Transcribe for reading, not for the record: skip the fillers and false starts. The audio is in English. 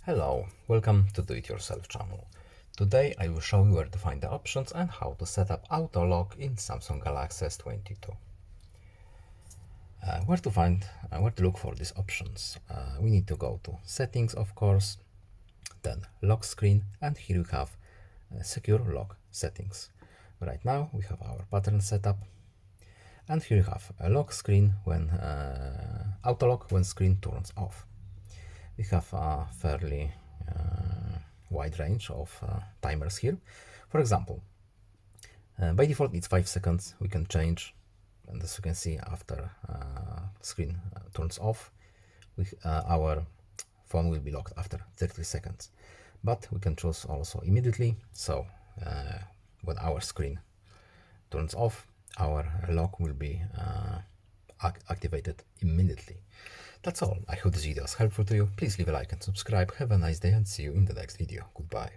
Hello, welcome to Do It Yourself channel. Today I will show you where to find the options and how to set up auto lock in Samsung Galaxy S22. Where to look for these options? We need to go to settings, of course, then lock screen, and here we have secure lock settings. Right now we have our pattern setup, and here you have a lock screen when auto lock when screen turns off. We have a fairly wide range of timers here. For example, by default it's 5 seconds. We can change, and as you can see, after screen turns off, our phone will be locked after 30 seconds. But we can choose also immediately, so when our screen turns off, our lock will be activated immediately. That's all. I hope this video was helpful to you. Please leave a like and subscribe. Have a nice day and see you in the next video. Goodbye.